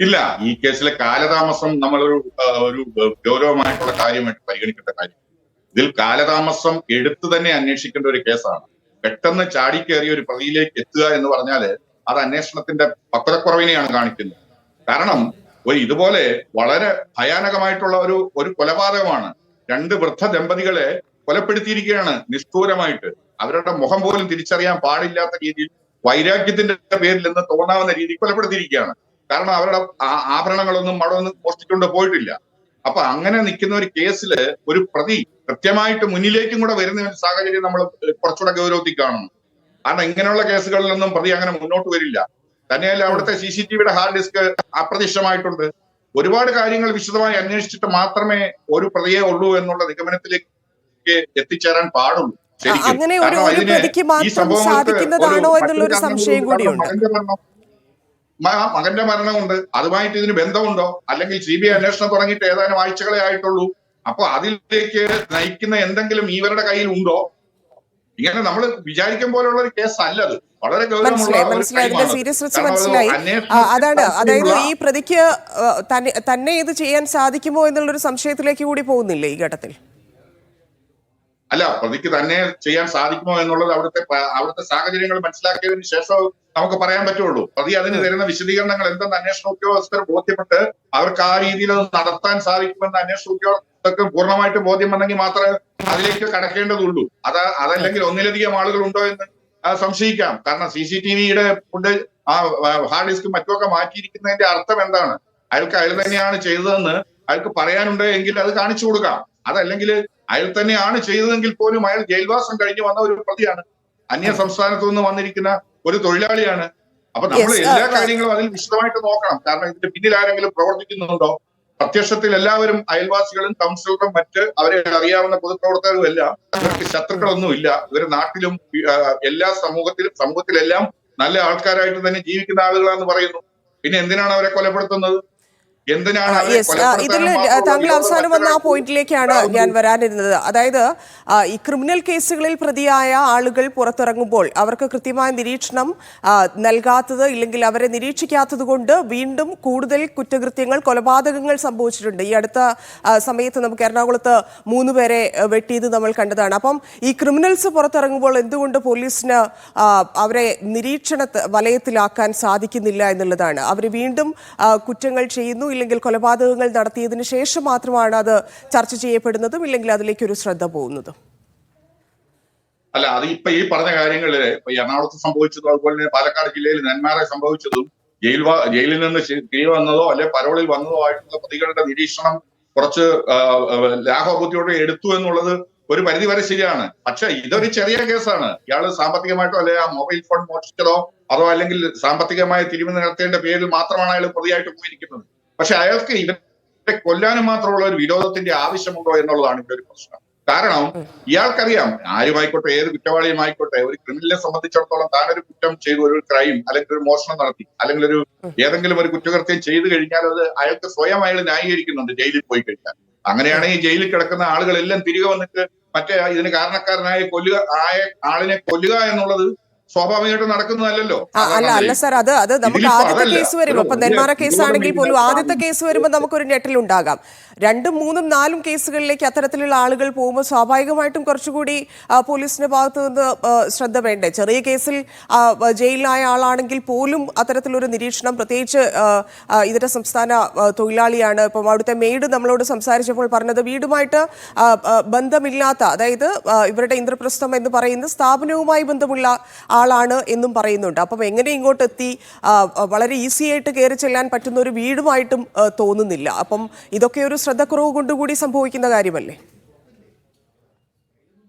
ഇല്ല, ഈ കേസിലെ കാലതാമസം നമ്മളൊരു ഒരു ഗൗരവമായിട്ടുള്ള കാര്യമായിട്ട് പരിഗണിക്കേണ്ട കാര്യം. ഇതിൽ കാലതാമസം എടുത്തു തന്നെ അന്വേഷിക്കേണ്ട ഒരു കേസാണ്. പെട്ടെന്ന് ചാടിക്കേറിയ ഒരു പ്രതിയിലേക്ക് എത്തുക എന്ന് പറഞ്ഞാല് അത് അന്വേഷണത്തിന്റെ പക്വതക്കുറവിനെയാണ് കാണിക്കുന്നത്. കാരണം ഇതുപോലെ വളരെ ഭയാനകമായിട്ടുള്ള ഒരു കൊലപാതകമാണ്. രണ്ട് വൃദ്ധ ദമ്പതികളെ കൊലപ്പെടുത്തിയിരിക്കുകയാണ് നിഷ്ഠൂരമായിട്ട്. അവരുടെ മുഖം പോലും തിരിച്ചറിയാൻ പാടില്ലാത്ത രീതിയിൽ വൈരാഗ്യത്തിന്റെ പേരിൽ നിന്ന് തോന്നാവുന്ന രീതിയിൽ കൊലപ്പെടുത്തിയിരിക്കുകയാണ്. കാരണം അവരുടെ ആഭരണങ്ങളൊന്നും മടമൊന്നും മോഷ്ടിച്ചുകൊണ്ട് പോയിട്ടില്ല. അപ്പൊ അങ്ങനെ നിൽക്കുന്ന ഒരു കേസില് ഒരു പ്രതി കൃത്യമായിട്ട് മുന്നിലേക്കും കൂടെ വരുന്ന ഒരു സാഹചര്യം നമ്മൾ കുറച്ചുകൂടെ ഗൗരവത്തിൽ കാണണം. കാരണം ഇങ്ങനെയുള്ള കേസുകളിലൊന്നും പ്രതി അങ്ങനെ മുന്നോട്ട് വരില്ല. തന്നെയല്ല അവിടുത്തെ CCTVയുടെ ഹാർഡ് ഡിസ്ക് അപ്രത്യക്ഷമായിട്ടുണ്ട്. ഒരുപാട് കാര്യങ്ങൾ വിശദമായി അന്വേഷിച്ചിട്ട് മാത്രമേ ഒരു പ്രതിയെ ഉള്ളൂ എന്നുള്ള നിഗമനത്തിലേക്ക് എത്തിച്ചേരാൻ പാടുള്ളൂ. അങ്ങനെ ഒരു പ്രതിക്ക് മാത്രം സാധിക്കുന്നതാണോ എന്നുള്ളൊരു സംശയം കൂടിയുണ്ട്. മകന്റെ മരണമുണ്ട്, അതുമായിട്ട് ഇതിന് ബന്ധമുണ്ടോ? അല്ലെങ്കിൽ CBI അന്വേഷണം തുടങ്ങിയിട്ട് ഏതാനും ആഴ്ചകളെ ആയിട്ടുള്ളൂ. അപ്പൊ അതിലേക്ക് നയിക്കുന്ന എന്തെങ്കിലും ഇവരുടെ കയ്യിൽ ഉണ്ടോ? ഇങ്ങനെ നമ്മൾ വിചാരിക്കും പോലുള്ള ഒരു കേസ് അല്ലത്. വളരെ മനസ്സിലായി. അതാണ്, അതായത് ഈ പ്രതിക്ക് തന്നെ ഇത് ചെയ്യാൻ സാധിക്കുമോ എന്നുള്ളൊരു സംശയത്തിലേക്ക് കൂടി പോകുന്നില്ലേ ഈ ഘട്ടത്തിൽ? അല്ല, പ്രതിക്ക് തന്നെ ചെയ്യാൻ സാധിക്കുമോ എന്നുള്ളത് അവിടുത്തെ സാഹചര്യങ്ങൾ മനസ്സിലാക്കിയതിനു ശേഷം നമുക്ക് പറയാൻ പറ്റുള്ളൂ. പ്രതി അതിന് തരുന്ന വിശദീകരണങ്ങൾ എന്തെന്ന് അന്വേഷണ ഉദ്യോഗസ്ഥർ ബോധ്യപ്പെട്ട് അവർക്ക് ആ രീതിയിൽ അത് നടത്താൻ സാധിക്കുമെന്ന് അന്വേഷണ ഉദ്യോഗസ്ഥർക്ക് പൂർണ്ണമായിട്ട് ബോധ്യം വന്നെങ്കിൽ മാത്രമേ അതിലേക്ക് കടക്കേണ്ടതുള്ളൂ. അതല്ലെങ്കിൽ ഒന്നിലധികം ആളുകൾ ഉണ്ടോ എന്ന് സംശയിക്കാം. കാരണം CCTVയുടെ ഹാർഡ് ഡിസ്ക് മറ്റുമൊക്കെ മാറ്റിയിരിക്കുന്നതിന്റെ അർത്ഥം എന്താണ്? അയാൾ തന്നെയാണ് ചെയ്തതെന്ന് അയാൾക്ക് പറയാനുണ്ട് എങ്കിൽ അത് കാണിച്ചു കൊടുക്കാം. അതല്ലെങ്കിൽ അയാൾ തന്നെയാണ് ചെയ്തതെങ്കിൽ പോലും അയാൾ ജയിൽവാസം കഴിഞ്ഞ് വന്ന ഒരു പ്രതിയാണ്, അന്യ സംസ്ഥാനത്തു നിന്ന് വന്നിരിക്കുന്ന ഒരു തൊഴിലാളിയാണ്. അപ്പൊ നമ്മൾ എല്ലാ കാര്യങ്ങളും അതിൽ വിശദമായിട്ട് നോക്കണം. കാരണം ഇതിന്റെ പിന്നിൽ ആരെങ്കിലും പ്രവർത്തിക്കുന്നുണ്ടോ? പ്രത്യക്ഷത്തിൽ എല്ലാവരും അയൽവാസികളും കൗൺസിലറും മറ്റ് അവരെ അറിയാവുന്ന പൊതുപ്രവർത്തകരും എല്ലാം ഇവർക്ക് ശത്രുക്കളൊന്നുമില്ല. ഇവർ നാട്ടിലും എല്ലാ സമൂഹത്തിലെല്ലാം നല്ല ആൾക്കാരായിട്ട് തന്നെ ജീവിക്കുന്ന ആളുകളാണെന്ന് പറയുന്നു. പിന്നെ എന്തിനാണ് അവരെ കൊലപ്പെടുത്തുന്നത്? ഇതിൽ താങ്കൾ അവസാനം വന്ന ആ പോയിന്റിലേക്കാണ് ഞാൻ വരാനിരുന്നത്. അതായത് ഈ ക്രിമിനൽ കേസുകളിൽ പ്രതിയായ ആളുകൾ പുറത്തിറങ്ങുമ്പോൾ അവർക്ക് കൃത്യമായ നിരീക്ഷണം നൽകാത്തത്, ഇല്ലെങ്കിൽ അവരെ നിരീക്ഷിക്കാത്തത് കൊണ്ട് വീണ്ടും കൂടുതൽ കുറ്റകൃത്യങ്ങൾ, കൊലപാതകങ്ങൾ സംഭവിച്ചിട്ടുണ്ട്. ഈ അടുത്ത സമയത്ത് നമുക്ക് എറണാകുളത്ത് 3 പേരെ വെട്ടിയത് നമ്മൾ കണ്ടതാണ്. അപ്പം ഈ ക്രിമിനൽസ് പുറത്തിറങ്ങുമ്പോൾ എന്തുകൊണ്ട് പോലീസിന് അവരെ നിരീക്ഷണ വലയത്തിലാക്കാൻ സാധിക്കുന്നില്ല എന്നുള്ളതാണ്. അവർ വീണ്ടും കുറ്റങ്ങൾ ചെയ്യുന്നു, ഇല്ലെങ്കിൽ കൊലപാതകങ്ങൾ നടത്തിയതിനു ശേഷം മാത്രമാണ് അത് ചർച്ച ചെയ്യപ്പെടുന്നതും, ഇല്ലെങ്കിൽ അതിലേക്ക് ഒരു ശ്രദ്ധ പോകുന്നതും. അല്ല, അത് ഇപ്പൊ ഈ പറഞ്ഞ കാര്യങ്ങളില് എറണാകുളത്ത് സംഭവിച്ചതും അതുപോലെ തന്നെ പാലക്കാട് ജില്ലയിൽ നെന്മാറ സംഭവിച്ചതും ജയിലിൽ നിന്ന് കിഴിവ് വന്നതോ അല്ലെ പരോളിൽ വന്നതോ ആയിട്ടുള്ള പ്രതികളുടെ നിരീക്ഷണം കുറച്ച് ലാഘവബുദ്ധിയോടെ എടുത്തു എന്നുള്ളത് ഒരു പരിധി വരെ ശരിയാണ്. പക്ഷെ ഇതൊരു ചെറിയ കേസാണ്. ഇയാള് സാമ്പത്തികമായിട്ടോ അല്ലെ ആ മൊബൈൽ ഫോൺ മോഷ്ടിച്ചതോ അതോ അല്ലെങ്കിൽ സാമ്പത്തികമായ തിരിവ് നടത്തേണ്ട പേരിൽ മാത്രമാണ് അയാൾ പ്രതിയായിട്ട് പോയിരിക്കുന്നത്. പക്ഷെ അയാൾക്ക് ഇവരെ കൊല്ലാനും മാത്രമുള്ള ഒരു വിരോധത്തിന്റെ ആവശ്യമുണ്ടോ എന്നുള്ളതാണ് ഇവിടെ ഒരു പ്രശ്നം. കാരണം ഇയാൾക്കറിയാം, ആരുമായിക്കോട്ടെ ഏത് കുറ്റവാളിയുമായിക്കോട്ടെ, ഒരു ക്രിമിനലിനെ സംബന്ധിച്ചിടത്തോളം താനൊരു കുറ്റം ചെയ്തു, ഒരു ക്രൈം അല്ലെങ്കിൽ ഒരു മോഷണം നടത്തി അല്ലെങ്കിൽ ഏതെങ്കിലും ഒരു കുറ്റകൃത്യം ചെയ്തു കഴിഞ്ഞാൽ അത് അയാൾക്ക് സ്വയം അയാൾ ന്യായീകരിക്കുന്നുണ്ട് ജയിലിൽ പോയി കഴിഞ്ഞാൽ. അങ്ങനെയാണെങ്കിൽ ജയിലിൽ കിടക്കുന്ന ആളുകളെല്ലാം തിരികെ വന്നിട്ട് ഇതിന് കാരണക്കാരനായ ആളിനെ കൊല്ലുക എന്നുള്ളത് സ്വാഭാവികമായിട്ടും നടക്കുന്നതല്ലോ. അല്ല സർ, അത് നമുക്ക് ആദ്യത്തെ കേസ് വരുമ്പോൾ, ഇപ്പൊ നെന്മാറ കേസാണെങ്കിൽ പോലും ആദ്യത്തെ കേസ് വരുമ്പോൾ നമുക്കൊരു ഞെട്ടലുണ്ടാകാം. 2, 3, 4 കേസുകളിലേക്ക് അത്തരത്തിലുള്ള ആളുകൾ പോകുമ്പോൾ സ്വാഭാവികമായിട്ടും കുറച്ചുകൂടി പോലീസിന്റെ ഭാഗത്ത് നിന്ന് ശ്രദ്ധ വേണ്ടേ? ചെറിയ കേസിൽ ജയിലിലായ ആളാണെങ്കിൽ പോലും അത്തരത്തിലൊരു നിരീക്ഷണം, പ്രത്യേകിച്ച് ഇതര സംസ്ഥാന തൊഴിലാളിയാണ്. ഇപ്പം അവിടുത്തെ മെയ്ഡ് നമ്മളോട് സംസാരിച്ചപ്പോൾ പറഞ്ഞത് വീടുമായിട്ട് ബന്ധമില്ലാത്ത, അതായത് ഇവരുടെ ഇന്ദ്രപ്രസ്ഥം എന്ന് പറയുന്ന സ്ഥാപനവുമായി ബന്ധമുള്ള ആളാണ് എന്നും പറയുന്നുണ്ട്. അപ്പം എങ്ങനെ ഇങ്ങോട്ട് എത്തി? വളരെ ഈസി ആയിട്ട് കയറി ചെല്ലാൻ പറ്റുന്ന ഒരു വീടുമായിട്ടും തോന്നുന്നില്ല. അപ്പം ഇതൊക്കെ ഒരു ശ്രദ്ധക്കുറവ് കൊണ്ടുകൂടി സംഭവിക്കുന്ന കാര്യമല്ലേ?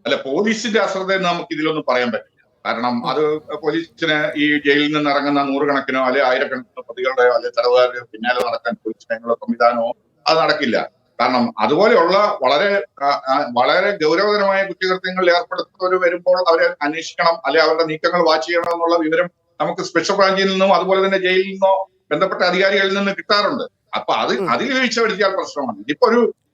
അല്ല, പോലീസിന്റെ അശ്രദ്ധ നമുക്ക് ഇതിലൊന്നും പറയാൻ പറ്റില്ല. കാരണം അത് പോലീസിന് ഈ ജയിലിൽ നിന്ന് ഇറങ്ങുന്ന 100 കണക്കിനോ അല്ലെ 1000 കണക്കിനോ പ്രതികളുടെ അല്ലെ തടവുകാരുടെ പിന്നാലെ നടക്കാൻ പോലീസിന് അതിനുള്ള സംവിധാനമോ അത് നടക്കില്ല. കാരണം അതുപോലെയുള്ള വളരെ ഗൗരവതരമായ കുറ്റകൃത്യങ്ങളിൽ ഏർപ്പെടുത്തുന്നവർ വരുമ്പോൾ അവരെ അന്വേഷിക്കണം, അല്ലെ അവരുടെ നീക്കങ്ങൾ വാച്ച് ചെയ്യണം എന്നുള്ള വിവരം നമുക്ക് സ്പെഷ്യൽ ബ്രാഞ്ചിൽ നിന്നും അതുപോലെ തന്നെ ജയിലിൽ നിന്നോ ബന്ധപ്പെട്ട അധികാരികളിൽ നിന്ന് കിട്ടാറുണ്ട്. അപ്പൊ അതിൽ വീഴ്ച വരുത്തിയാൽ പ്രശ്നമാണ്. ഇതിപ്പോ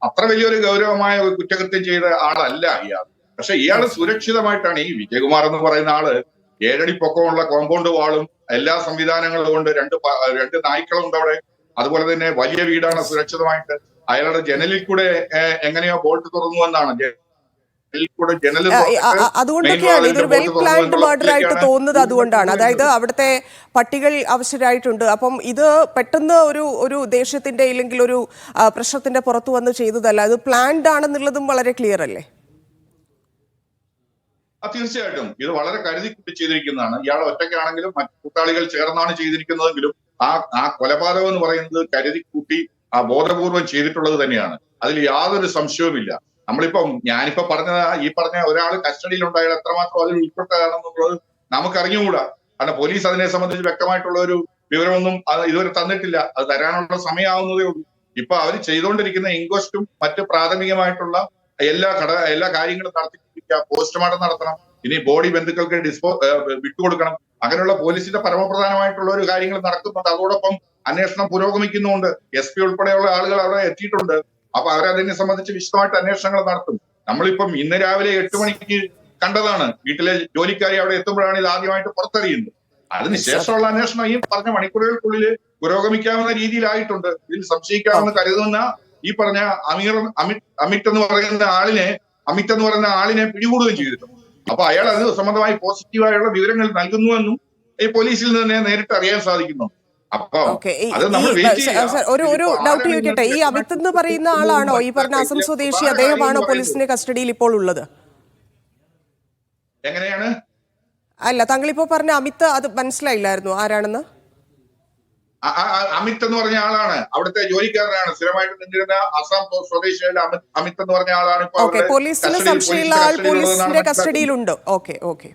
അത്ര വലിയൊരു ഗൗരവമായ ഒരു കുറ്റകൃത്യം ചെയ്ത ആളല്ല ഇയാൾ. പക്ഷെ ഇയാൾ സുരക്ഷിതമായിട്ടാണ്, ഈ വിജയകുമാർ എന്ന് പറയുന്ന ആള് 7 അടി പൊക്കമുള്ള കോമ്പൗണ്ട് വാളും എല്ലാ സംവിധാനങ്ങളും കൊണ്ട് 2 നായ്ക്കളുണ്ട് അവിടെ. അതുപോലെ തന്നെ വലിയ വീടാണ്, സുരക്ഷിതമായിട്ട് അയാളുടെ ജനലിൽ കൂടെ എങ്ങനെയോ ബോൾട്ട് തുറന്നു എന്നാണ്, അതുകൊണ്ടൊക്കെയാണ് ഇതൊരു വെൽ പ്ലാൻഡ് മർഡർ ആയിട്ട് തോന്നുന്നത്. അതുകൊണ്ടാണ്, അതായത് അവിടുത്തെ പട്ടികൾ അവശരായിട്ടുണ്ട്. അപ്പം ഇത് പെട്ടെന്ന് ഒരു ദേഷ്യത്തിന്റെ ഇല്ലെങ്കിൽ ഒരു പ്രശ്നത്തിന്റെ പുറത്തു വന്ന് ചെയ്തതല്ല, ഇത് പ്ലാൻഡ് ആണെന്നുള്ളതും വളരെ ക്ലിയർ അല്ലേ? തീർച്ചയായിട്ടും ഇത് വളരെ കരുതിക്കൂട്ടി ചെയ്തിരിക്കുന്നതാണ്. ഇയാൾ ഒറ്റയ്ക്കാണെങ്കിലും മറ്റു കൂട്ടാളികൾ ചേർന്നാണ് ചെയ്തിരിക്കുന്നതെങ്കിലും ആ കൊലപാതകം എന്ന് പറയുന്നത് കരുതിക്കൂട്ടി ബോധപൂർവം ചെയ്തിട്ടുള്ളത് തന്നെയാണ്. അതിൽ യാതൊരു സംശയവുമില്ല. ഞാനിപ്പോ പറഞ്ഞ ഒരാൾ കസ്റ്റഡിയിലുണ്ട്, അയാൾ എത്രമാത്രം അതിൽ ഉൾപ്പെട്ടതാണെന്നുള്ളത് നമുക്കറിഞ്ഞുകൂടാ. കാരണം പോലീസ് അതിനെ സംബന്ധിച്ച് വ്യക്തമായിട്ടുള്ള ഒരു വിവരമൊന്നും ഇതുവരെ തന്നിട്ടില്ല. അത് തരാനുള്ള സമയമാവുന്നതേ ഉള്ളൂ. ഇപ്പൊ അവർ ചെയ്തുകൊണ്ടിരിക്കുന്ന ഇൻക്വസ്റ്റും മറ്റ് പ്രാഥമികമായിട്ടുള്ള എല്ലാ കാര്യങ്ങളും നടത്തിക്കൊണ്ടിരിക്കുക. പോസ്റ്റ്മോർട്ടം നടത്തണം, ഇനി ബോഡി ബന്ധുക്കൾക്ക് വിട്ടുകൊടുക്കണം. അങ്ങനെയുള്ള പോലീസിന്റെ പരമപ്രധാനമായിട്ടുള്ള ഒരു കാര്യങ്ങൾ നടക്കുന്നുണ്ട്. അതോടൊപ്പം അന്വേഷണം പുരോഗമിക്കുന്നുണ്ട്. SP ഉൾപ്പെടെയുള്ള ആളുകൾ അവിടെ എത്തിയിട്ടുണ്ട്. അപ്പൊ അവരതിനെ സംബന്ധിച്ച് വിശദമായിട്ട് അന്വേഷണങ്ങൾ നടത്തും. നമ്മളിപ്പം ഇന്ന് രാവിലെ 8 മണിക്ക് കണ്ടതാണ്, വീട്ടിലെ ജോലിക്കാരി അവിടെ എത്തുമ്പോഴാണ് ഇത് ആദ്യമായിട്ട് പുറത്തറിയുന്നത്. അതിനുശേഷമുള്ള അന്വേഷണം ഈ പറഞ്ഞ മണിക്കൂറുകൾക്കുള്ളിൽ പുരോഗമിക്കാവുന്ന രീതിയിലായിട്ടുണ്ട്. ഇതിൽ സംശയിക്കാമെന്ന് കരുതുന്ന ഈ പറഞ്ഞ അമിത് എന്ന് പറയുന്ന ആളിനെ പിടികൂടുകയും ചെയ്തിട്ടുണ്ട്. അപ്പൊ അയാൾ അത് സംബന്ധമായി പോസിറ്റീവായുള്ള വിവരങ്ങൾ നൽകുന്നുവെന്നും ഈ പോലീസിൽ നിന്ന് നേരിട്ട് അറിയാൻ സാധിക്കുന്നു. ഒരു ഡൗട്ട് ചോദിക്കട്ടെ, ഈ അമിത് എന്ന് പറയുന്ന ആളാണോ ഈ പറഞ്ഞ അസം സ്വദേശി? അദ്ദേഹമാണോ പോലീസിന്റെ കസ്റ്റഡിയിൽ ഇപ്പോൾ ഉള്ളത്? എങ്ങനെയാണ്? അല്ല, താങ്കളിപ്പോ പറഞ്ഞ അമിത്, അത് മനസ്സിലായില്ലായിരുന്നു ആരാണെന്ന്. അമിത് എന്ന് പറഞ്ഞ ആളാണ്, അവിടുത്തെ ജോലിക്കാരനാണ്, സ്ഥിരമായിട്ട് നിന്നിരുന്ന അസം സ്വദേശിയായ അമിത് എന്ന് പറഞ്ഞ ആളാണ്. പോലീസിന് സംശയമുള്ള ആൾ പോലീസിന്റെ കസ്റ്റഡിയിലുണ്ട്. ഓക്കെ.